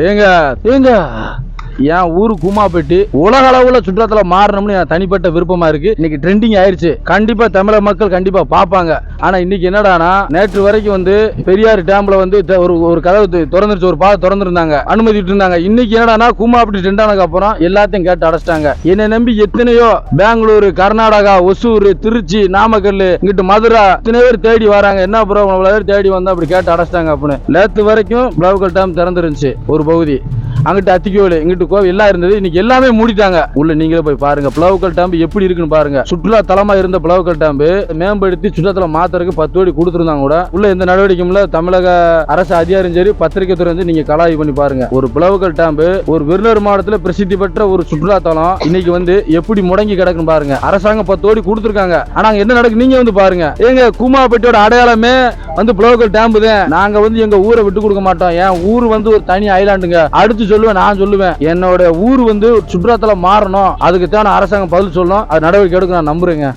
ஏங்க ஏங்க என் ஊரு கூமாப்பட்டி உலக அளவுல சுற்றுலாத்தல மாறணும்னு என் தனிப்பட்ட விருப்பமா இருக்கு. இன்னைக்கு ட்ரெண்டிங் ஆயிருச்சு. கண்டிப்பா தமிழக மக்கள் கண்டிப்பா பாப்பாங்க. ஆனா இன்னைக்கு என்னடானா நேற்று வரைக்கும் பெரியார் டேம்ல ஒரு கதவு திறந்துருச்சு, ஒரு பாதை திறந்துருந்தாங்க, அனுமதிட்டு இருந்தாங்க. இன்னைக்கு என்னடானா கூமாப்பட்டி ட்ரெண்ட் ஆனதுக்கு அப்புறம் எல்லாத்தையும் கேட்டு அடைச்சிட்டாங்க. என்னை நம்பி எத்தனையோ பெங்களூரு, கர்நாடகா, ஒசூர், திருச்சி, நாமக்கல், இங்கிட்டு மதுரை இத்தனை பேர் தேடி வராங்க. என்ன ப்ரோ பேர் தேடி வந்தா அப்படி கேட்டு அடைச்சிட்டாங்க அப்படின்னு. நேற்று வரைக்கும் பிளவுக்கல் டேம் திறந்துருந்துச்சு ஒரு பகுதி, அங்கிட்டு அத்திக்கோவில், இங்கிட்டு கோவில் எல்லாம் இருந்தது. இன்னைக்கு எல்லாமே மூடிட்டாங்க. உள்ள நீங்களே போய் பாருங்க பிளவுக்கல் டேம் எப்படி இருக்குன்னு பாருங்க. சுற்றுலா தலமா இருந்த பிளவுக்கல் டேம் மேம்படுத்தி சுற்றுலா மாத்திரக்கு 10 கோடி கொடுத்துருந்தாங்க கூட உள்ள எந்த நடவடிக்கையும் இல்ல. தமிழக அரசு அதிகாரியும் சரி, பத்திரிகை துறை நீங்க கலாய்வு பண்ணி பாருங்க. ஒரு பிளவுக்கல் டேம் ஒரு விருதுநகர் மாவட்டத்தில் பிரசித்தி பெற்ற ஒரு சுற்றுலா தலம் இன்னைக்கு எப்படி முடங்கி கிடக்குன்னு பாருங்க. அரசாங்கம் 10 கோடி கொடுத்துருக்காங்க. ஆனா என்ன நடக்கு நீங்க பாருங்க. எங்க கூமாப்பட்டியோட அடையாளமே பிளவுக்கல் டேம் தான். நாங்க எங்க ஊரை விட்டு கொடுக்க மாட்டோம். என் ஊர் ஒரு தனி ஐலாண்டுங்க. அடுத்து சொல்லுவேன், நான் சொல்லுவேன், என்னோட ஊர் சுற்றுலாத்தலம் மாறணும். அதுக்கு தேவை அரசாங்கம் பதில் சொல்லணும். அது நடவடிக்கை எடுக்க நான் நம்புறேங்க.